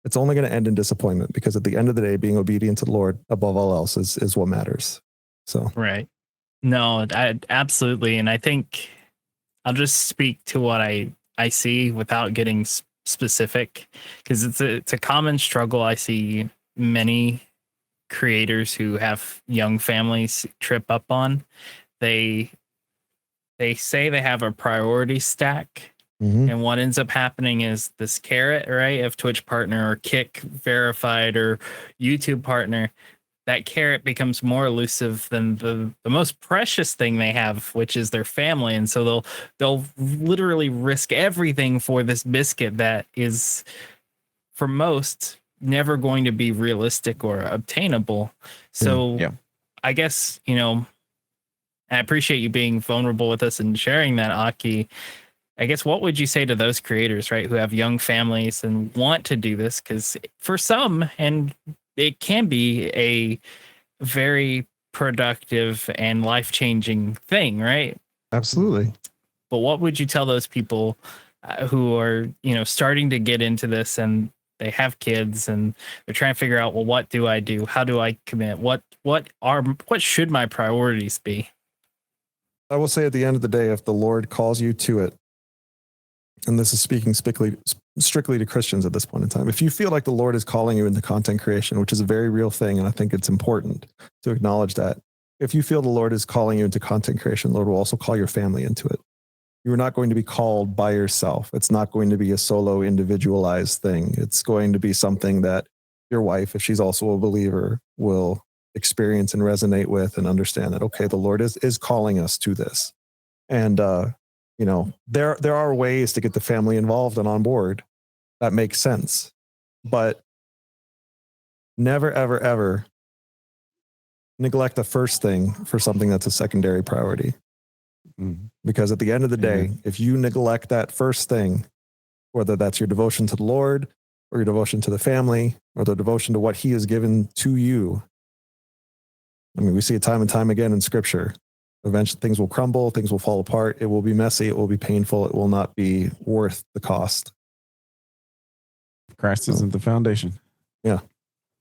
it's only going to end in disappointment, because at the end of the day, being obedient to the Lord above all else is what matters. So, right. No, absolutely. And I think I'll just speak to what I see without getting specific, because it's a common struggle I see many creators who have young families trip up on. They say they have a priority stack. Mm-hmm. And what ends up happening is this carrot, right, of Twitch partner or Kick verified or YouTube partner, that carrot becomes more elusive than the most precious thing they have, which is their family. And so they'll literally risk everything for this biscuit that is, for most, never going to be realistic or obtainable. So I guess, I appreciate you being vulnerable with us and sharing that, Aki. I guess, what would you say to those creators, right, who have young families and want to do this? Because for some, and it can be a very productive and life-changing thing, right? Absolutely. But what would you tell those people who are, starting to get into this and they have kids and they're trying to figure out, well, what do I do? How do I commit? What should my priorities be? I will say, at the end of the day, if the Lord calls you to it, and this is speaking strictly to Christians at this point in time, if you feel like the Lord is calling you into content creation, which is a very real thing, and I think it's important to acknowledge that, if you feel the Lord is calling you into content creation, the Lord will also call your family into it. You are not going to be called by yourself. It's not going to be a solo, individualized thing. It's going to be something that your wife, if she's also a believer, will experience and resonate with and understand that, okay, the Lord is calling us to this. And, there are ways to get the family involved and on board. that makes sense. But never, ever, ever neglect the first thing for something that's a secondary priority. Because at the end of the day, if you neglect that first thing, whether that's your devotion to the Lord or your devotion to the family or the devotion to what he has given to you, I mean, we see it time and time again in scripture. Eventually things will crumble, things will fall apart. It will be messy. It will be painful. It will not be worth the cost. Christ isn't the foundation. Yeah.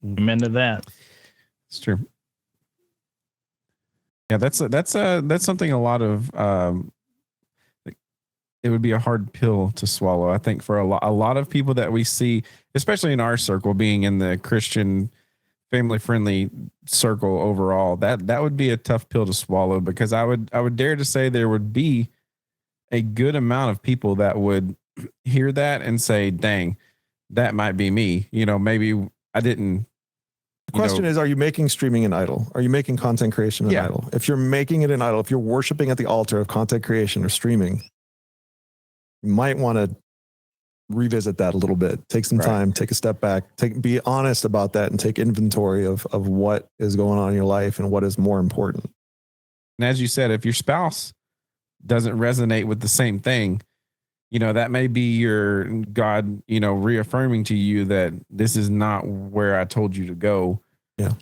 Amen to that. It's true. Yeah, that's something a lot of it would be a hard pill to swallow. I think for a lot of people that we see, especially in our circle, being in the Christian family friendly circle overall, that would be a tough pill to swallow, because I would dare to say there would be a good amount of people that would hear that and say, dang, that might be me. Maybe I didn't. The question is, are you making streaming an idol? Are you making content creation an idol? If you're making it an idol, if you're worshiping at the altar of content creation or streaming, you might want to revisit that a little bit. Take some time, take a step back, be honest about that, and take inventory of what is going on in your life and what is more important. And as you said, if your spouse doesn't resonate with the same thing, that may be your God, reaffirming to you that this is not where I told you to go. Yeah.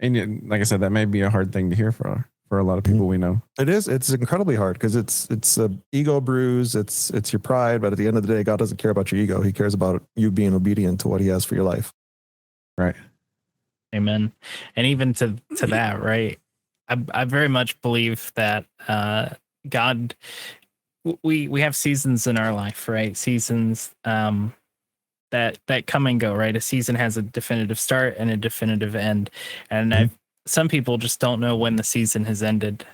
And like I said, that may be a hard thing to hear for a lot of people we know. It is. It's incredibly hard because it's a ego bruise. It's your pride. But at the end of the day, God doesn't care about your ego. He cares about you being obedient to what he has for your life. Right. Amen. And even to that, right? I very much believe that God, we have seasons in our life, right? Seasons that come and go, right? A season has a definitive start and a definitive end. And some people just don't know when the season has ended.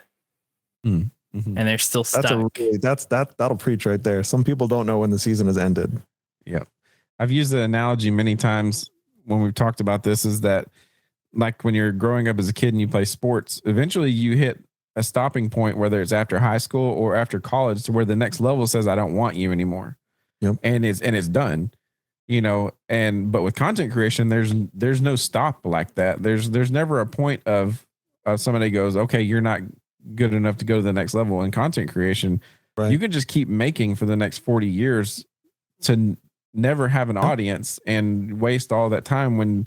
And they're still stuck. That'll preach right there. Some people don't know when the season has ended. Yeah. I've used the analogy many times when we've talked about this, is that like when you're growing up as a kid and you play sports, eventually you hit a stopping point, whether it's after high school or after college, to where the next level says, I don't want you anymore. Yep. And it's done, but with content creation, there's no stop like that. There's never a point of somebody goes, okay, you're not good enough to go to the next level. In content creation, you can just keep making for the next 40 years to never have an audience and waste all that time when,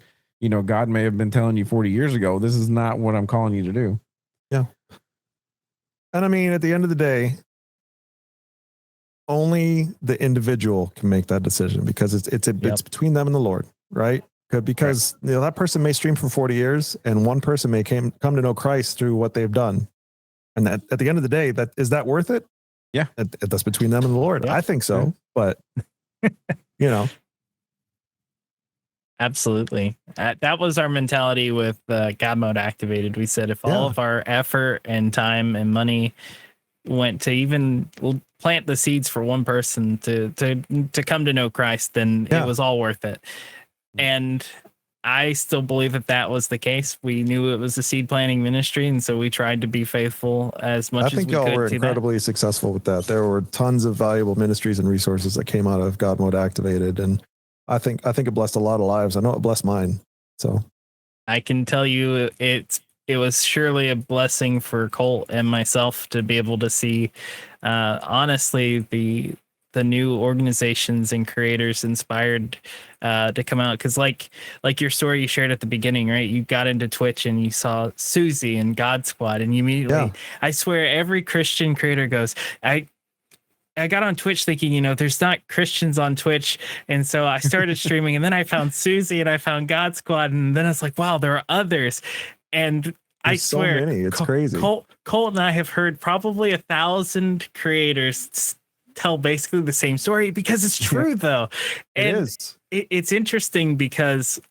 God may have been telling you 40 years ago, this is not what I'm calling you to do. Yeah. And I mean, at the end of the day, only the individual can make that decision, because it's between them and the Lord, right? Because that person may stream for 40 years and one person may come to know Christ through what they've done. And that at the end of the day, is that worth it? Yeah. That's between them and the Lord. Yeah. I think so, but Absolutely. That was our mentality with God Mode Activated. We said if all of our effort and time and money went to even plant the seeds for one person to come to know Christ, then it was all worth it. And I still believe that was the case. We knew it was a seed planting ministry, and so we tried to be faithful as much as we could. I think y'all were incredibly successful with that. There were tons of valuable ministries and resources that came out of God Mode Activated, and I think it blessed a lot of lives. I know it blessed mine. So I can tell you it was surely a blessing for Colt and myself to be able to see, honestly, the new organizations and creators inspired to come out. Because like your story you shared at the beginning, right? You got into Twitch and you saw Susie and God Squad, and you immediately, I swear, every Christian creator goes, I got on Twitch thinking, there's not Christians on Twitch. And so I started streaming, and then I found Susie and I found God Squad. And then I was like, wow, there are others. And I swear, so many. It's crazy. Colt and I have heard probably 1,000 creators tell basically the same story, because it's true though. And it is. It's interesting because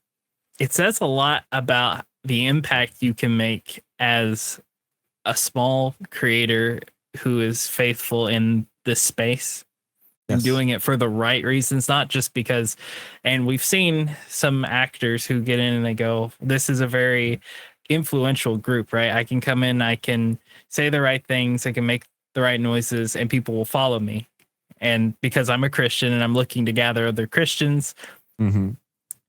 it says a lot about the impact you can make as a small creator who is faithful in this space and doing it for the right reasons, not just because. And we've seen some actors who get in and they go, this is a very influential group, right? I can come in, I can say the right things, I can make the right noises, and people will follow me. and because I'm a Christian and I'm looking to gather other Christians. Mm-hmm.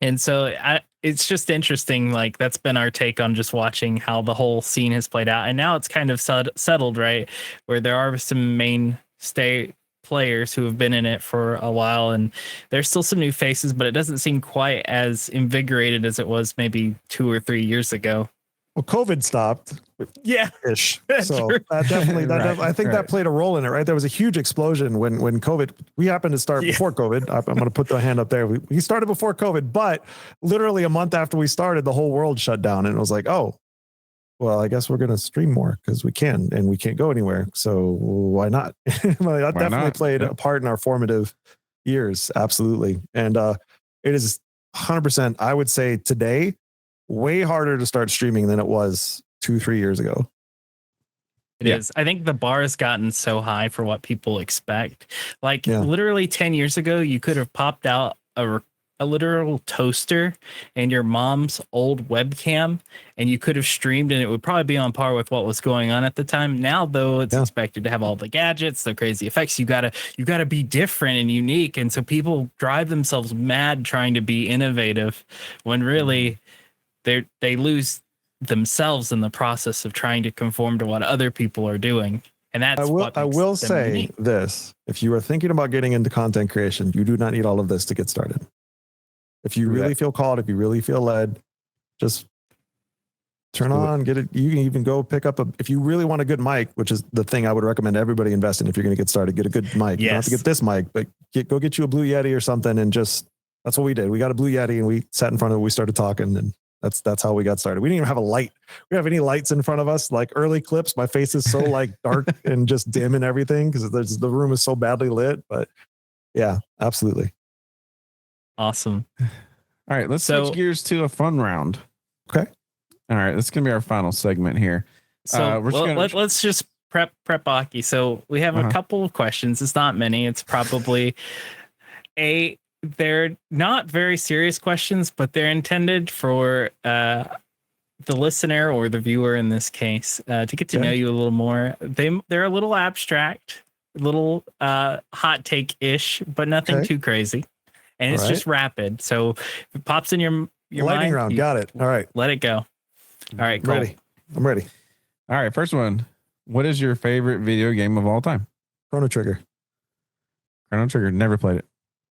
And so it's just interesting. Like that's been our take on just watching how the whole scene has played out. And now it's kind of settled, right? Where there are some mainstay players who have been in it for a while, and there's still some new faces, but it doesn't seem quite as invigorated as it was maybe 2 or 3 years ago. Well, COVID stopped. Yeah. Ish. So that definitely, I think that played a role in it, right? There was a huge explosion when COVID, we happened to start before COVID. I'm going to put the hand up there. We started before COVID, but literally a month after we started, the whole world shut down, and it was like, oh, well, I guess we're going to stream more because we can, and we can't go anywhere. So why not? That definitely played a part in our formative years. Absolutely. And it is 100%, I would say today, way harder to start streaming than it was 2-3 years ago. It is. I think the bar has gotten so high for what people expect. Like literally 10 years ago, you could have popped out a literal toaster and your mom's old webcam, and you could have streamed, and it would probably be on par with what was going on at the time. Now, though, it's expected to have all the gadgets, the crazy effects. You gotta be different and unique, and so people drive themselves mad trying to be innovative, when really they lose themselves in the process of trying to conform to what other people are doing. And that's I will say unique. This: if you are thinking about getting into content creation, you do not need all of this to get started. If you really feel called, if you really feel led, just turn on, get it. You can even go pick up if you really want a good mic, which is the thing I would recommend everybody invest in. If you're going to get started, get a good mic. You don't have to get this mic, but go get you a Blue Yeti or something. And that's what we did. We got a Blue Yeti and we sat in front of it. We started talking, and that's how we got started. We didn't even have a light. We don't have any lights in front of us. Like early clips, my face is so like dark and just dim and everything because the room is so badly lit. But yeah, absolutely. Awesome. All right, let's switch gears to a fun round. Okay. All right, this is gonna be our final segment here. So let's just prep Aki. So we have a couple of questions. It's not many. It's probably they're not very serious questions, but they're intended for the listener or the viewer in this case to get to know you a little more. They're a little abstract, a little hot take-ish, but nothing too crazy. And it's just rapid. So if it pops in your lightning mind, round. Got it. All right. Let it go. All right. Cool. I'm ready. All right. First one. What is your favorite video game of all time? Chrono Trigger. Chrono Trigger. Never played it.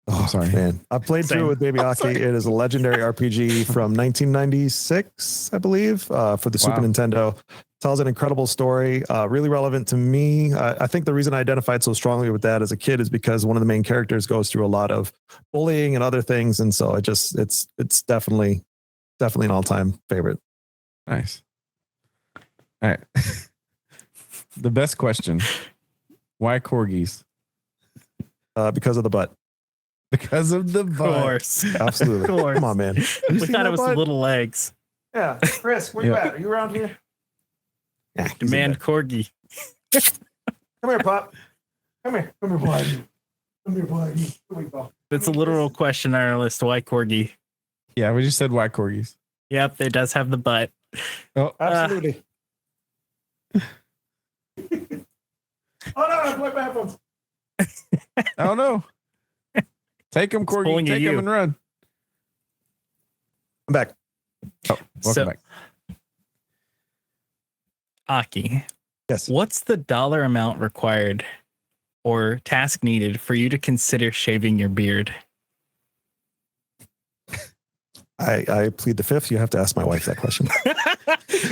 Oh, sorry, man. I played through it with Baby Aki. It is a legendary RPG from 1996, I believe, for the Super Nintendo. Tells an incredible story, really relevant to me. I think the reason I identified so strongly with that as a kid is because one of the main characters goes through a lot of bullying and other things, and so it's definitely an all-time favorite. Nice. All right. The best question: why corgis? Because of the butt. Because of the butt. Of course. Absolutely. Of course. Come on, man. We thought it was the little legs. Yeah. Chris, where you at? Are you around here? Yeah, demand corgi. Come here, Pop. Come here, boy. Come here, boy. Here we go. That's a literal question on our list. Why corgi? Yeah, we just said why corgis. Yep, it does have the butt. Oh, absolutely. Oh no, I my headphones. Oh no. Take him, corgi. Take him and run. I'm back. Oh, welcome back. Aki, yes. What's the dollar amount required or task needed for you to consider shaving your beard? I plead the fifth. You have to ask my wife that question.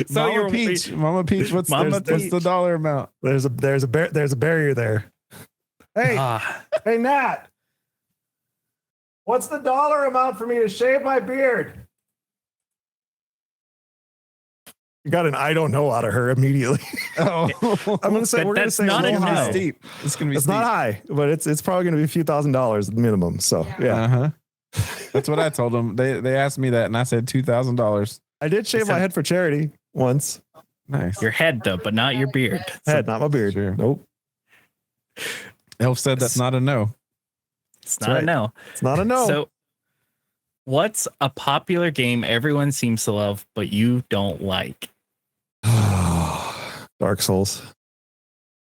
So Mama Peach, what's the dollar amount? There's a barrier there. Hey, hey Nat, what's the dollar amount for me to shave my beard? You got an I don't know out of her immediately. Oh, I'm gonna say we're gonna say not it's high. Steep. It's gonna be. It's not high, but it's probably gonna be a few $1,000s minimum. So yeah. That's what I told them. They asked me that, and I said $2,000. I did shave my head for charity once. Nice. Your head though, but not your beard. Head, not my beard. Sure. Nope. Elf said that's not a no. It's not a no. It's not a no. So, what's a popular game everyone seems to love, but you don't like? Dark Souls.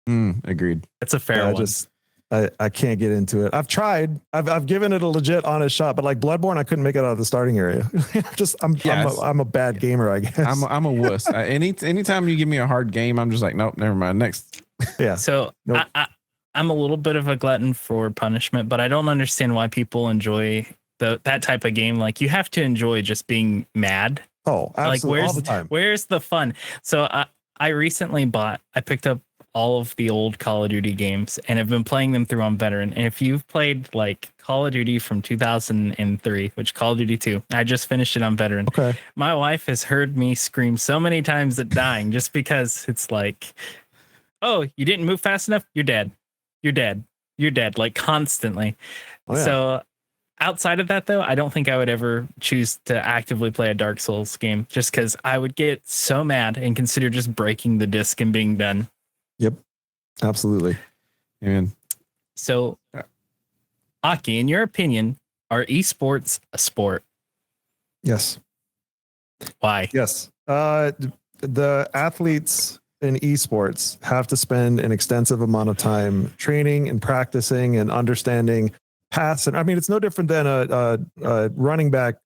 Agreed. That's a fair one. I can't get into it. I've tried. I've given it a legit honest shot, but like Bloodborne, I couldn't make it out of the starting area. I'm a bad gamer, I guess. I'm a wuss. Anytime you give me a hard game, I'm just like, nope, never mind. Next. Yeah. So Nope. I'm a little bit of a glutton for punishment, but I don't understand why people enjoy that type of game. Like you have to enjoy just being mad. Oh, absolutely. Like all the time. where's the fun? So I recently I picked up all of the old Call of Duty games and have been playing them through on veteran. And if you've played like Call of Duty from 2003, which Call of Duty 2, I just finished it on veteran. Okay. My wife has heard me scream so many times at dying just because it's like, oh, you didn't move fast enough. You're dead. You're dead. You're dead. Like constantly. Oh, yeah. So outside of that, though, I don't think I would ever choose to actively play a Dark Souls game just because I would get so mad and consider just breaking the disc and being done. Yep. Absolutely. And So, Aki, in your opinion, are esports a sport? Yes. Why? Yes. The athletes in esports have to spend an extensive amount of time training and practicing and understanding paths. And I mean, it's no different than a running back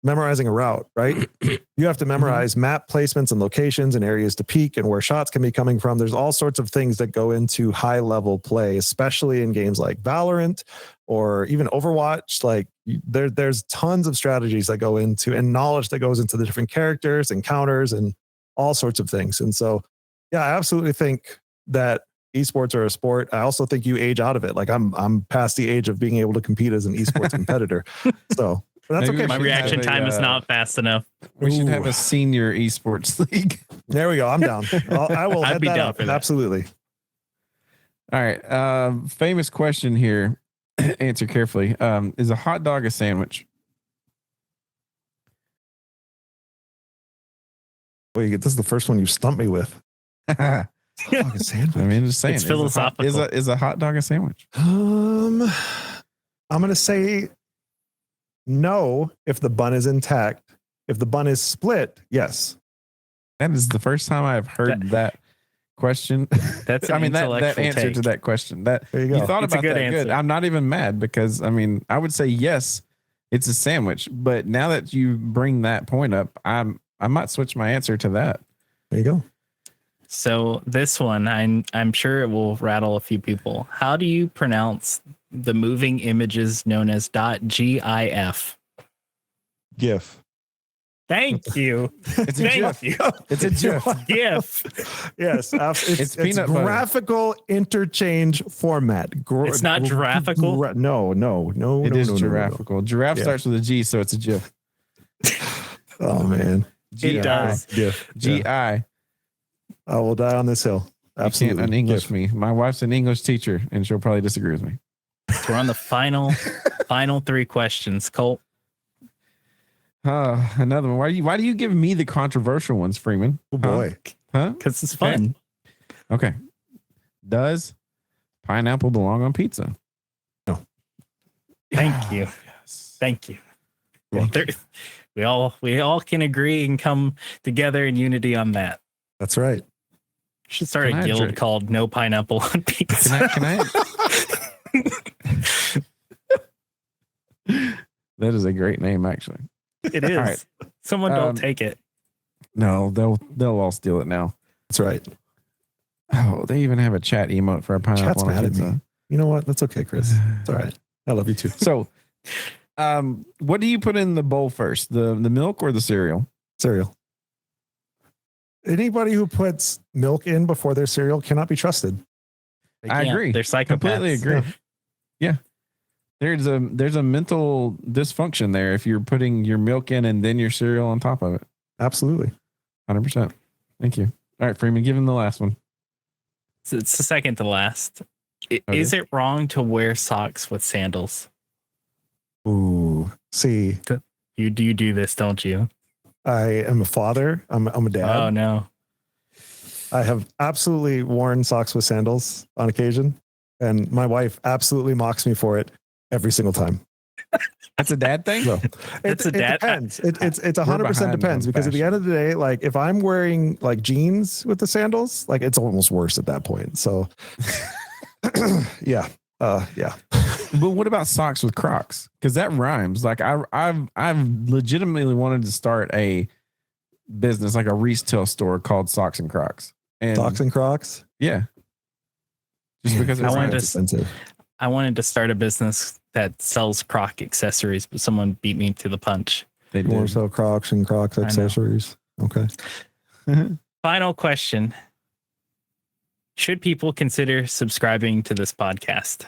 memorizing a route, right? You have to memorize map placements and locations and areas to peak and where shots can be coming from. There's all sorts of things that go into high level play, especially in games like Valorant or even Overwatch. Like there's tons of strategies that go into and knowledge that goes into the different characters, encounters, and all sorts of things. And so, yeah, I absolutely think that esports are a sport. I also think you age out of it. Like I'm past the age of being able to compete as an esports competitor. So that's Maybe okay. My reaction time is not fast enough. we should have a senior esports league. There we go. I'm down. I will I'd head be that down up. for that. Absolutely. All right. Famous question here. Answer carefully. Is a hot dog a sandwich? Wait, this is the first one you stumped me with. I mean, just saying. It's philosophical. Is a hot dog a sandwich? I'm going to say no if the bun is intact. If the bun is split, yes. That is the first time I've heard that question. That's I an mean, that intellectual answer take. to that question. That There you go. you thought It's a about good that. Good. answer. I'm not even mad because I mean, I would say yes, it's a sandwich. But now that you bring that point up, I might switch my answer to that. There you go. So this one, I'm sure it will rattle a few people. How do you pronounce the moving images known as .gif? GIF. Thank you. It's a Thank GIF. you. It's a GIF. GIF. Yes. It's peanut butter. graphical interchange format. It's not giraffical? No. It is no. giraffical. Giraffe Yeah. starts with a G, so it's a GIF. Oh, man. It does. GIF. GI. Yeah. I will die on this hill. You Absolutely. can't un-English GIF. me. My wife's an English teacher, and she'll probably disagree with me. We're on the final three questions. Colt, Another one. Why do you give me the controversial ones, Freeman? Oh, boy. Huh? because it's fun. Okay. Does pineapple belong on pizza? Thank you. Yes. Thank you. We all can agree and come together in unity on that. That's right. Should start Can a I guild drink? called No Pineapple on Pizza. Can I? That is a great name, actually. It is. All right. Someone don't take it. No, they'll all steal it now. That's right. Oh, they even have a chat emote for a Chat's pineapple on mad at pizza. me. You know what? That's okay, Chris. It's all right. I love you too. So, what do you put in the bowl first? The milk or the cereal? Cereal. Anybody who puts milk in before their cereal cannot be trusted. They I can't. agree. They're psychopaths. Completely agree. Yeah. There's a mental dysfunction there if you're putting your milk in and then your cereal on top of it. Absolutely. 100%. Thank you. All right, Freeman, give him the last one. So it's the second to last. Okay. Is it wrong to wear socks with sandals? Ooh. See, You do this, don't you? I am a father. I'm a dad. Oh no. I have absolutely worn socks with sandals on occasion, and my wife absolutely mocks me for it every single time. That's a dad thing? So That's it a dad- depends. It's We're 100% behind depends on because at the fashion. end of the day, like if I'm wearing like jeans with the sandals, like it's almost worse at that point. So yeah, Yeah. But what about socks with Crocs? Because that rhymes. Like I've legitimately wanted to start a business, like a retail store called Socks and Crocs. And Socks and Crocs. yeah, just because I it's wanted nice. expensive. I wanted to start a business that sells Croc accessories, but someone beat me to the punch. They You want did. to sell Crocs and Crocs accessories? Okay. Final question. Should people consider subscribing to this podcast?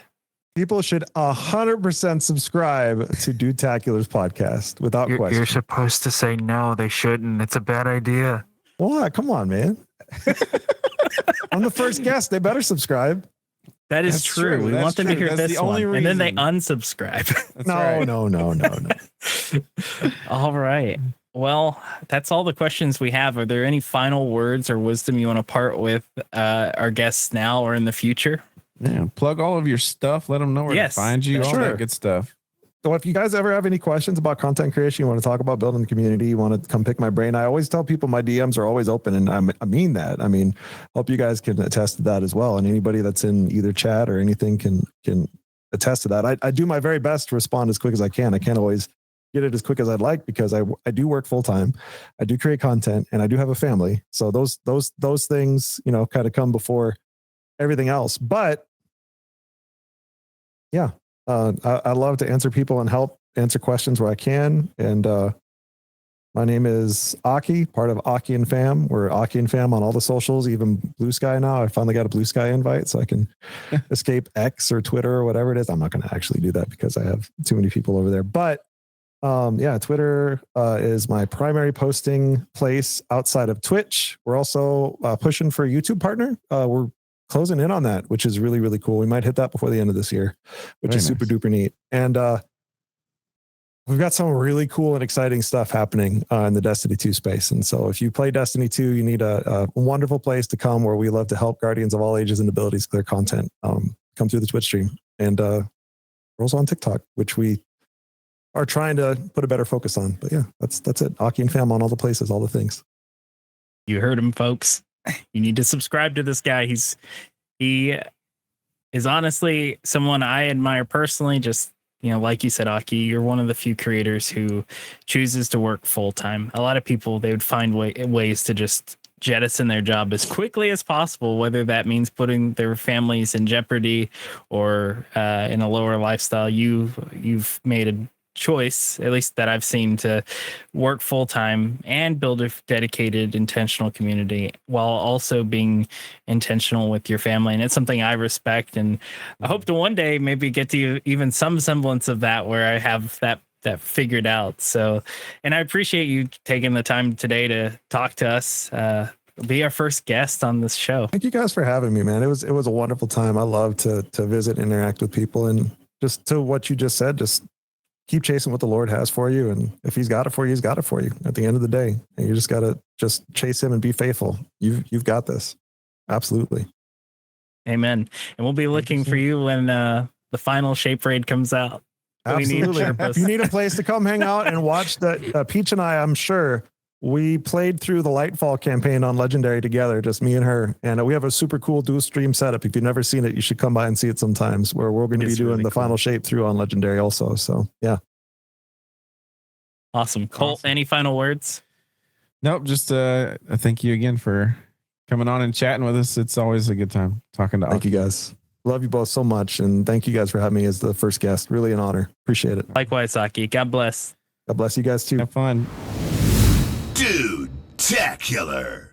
People should 100% subscribe to Doodtacular's podcast without question. You're supposed to say no, they shouldn't. It's a bad idea. What? Come on, man. I'm the first guest. They better subscribe. That is That's true. true. We That's want them to true. hear That's this the only one, and then they reason. unsubscribe. That's No, right. no. All right. Well, that's all the questions we have. Are there any final words or wisdom you want to part with our guests now or in the future? Yeah, plug all of your stuff. Let them know where Yes, to find you. All sure. that good stuff. So if you guys ever have any questions about content creation, you want to talk about building the community, you want to come pick my brain, I always tell people my DMs are always open. And I mean that. I mean, hope you guys can attest to that as well. And anybody that's in either chat or anything can attest to that. I do my very best to respond as quick as I can. I can't always get it as quick as I'd like because I do work full time. I do create content and I do have a family. So those things, kind of come before everything else. But yeah, I love to answer people and help answer questions where I can. And my name is Aki, part of AkiAndFam. We're AkiAndFam on all the socials, even Blue Sky now. I finally got a Blue Sky invite so I can escape X or Twitter or whatever it is. I'm not going to actually do that because I have too many people over there. But yeah, Twitter is my primary posting place outside of Twitch. We're also pushing for a YouTube partner. We're closing in on that, which is really, really cool. We might hit that before the end of this year, which Very is super nice. duper neat. And we've got some really cool and exciting stuff happening in the Destiny 2 space. And so if you play Destiny 2, you need a wonderful place to come where we love to help Guardians of all ages and abilities clear content. Come through the Twitch stream. And we're also on TikTok, which we are trying to put a better focus on. But yeah, that's it. AkiAndFam on all the places, all the things. You heard him, folks. You need to subscribe to this guy. He is honestly someone I admire personally. Just, like you said, Aki, you're one of the few creators who chooses to work full time. A lot of people, they would find ways to just jettison their job as quickly as possible, whether that means putting their families in jeopardy or in a lower lifestyle. You've made a choice, at least that I've seen, to work full time and build a dedicated, intentional community while also being intentional with your family. And it's something I respect. And I hope to one day maybe get to even some semblance of that where I have that figured out. So, and I appreciate you taking the time today to talk to us, be our first guest on this show. Thank you guys for having me, man. It was a wonderful time. I love to visit, interact with people, and just to what you just said, just keep chasing what the Lord has for you. And if he's got it for you, he's got it for you at the end of the day. And you just got to just chase him and be faithful. You've got this. Absolutely. Amen. And we'll be looking for you when the final Shape Raid comes out. Absolutely. If you need a place to come hang out and watch that, Peach and I'm sure we played through the Lightfall campaign on Legendary together, just me and her. And we have a super cool dual stream setup. If you've never seen it, you should come by and see it sometimes, where we're going to be doing really the cool. final shape through on Legendary also. So yeah. Awesome. Colt, any final words? Nope. Just thank you again for coming on and chatting with us. It's always a good time talking to Thank you guys. Love you both so much. And thank you guys for having me as the first guest. Really an honor. Appreciate it. Likewise, Aki. God bless. God bless you guys too. Have fun. Doodtacular.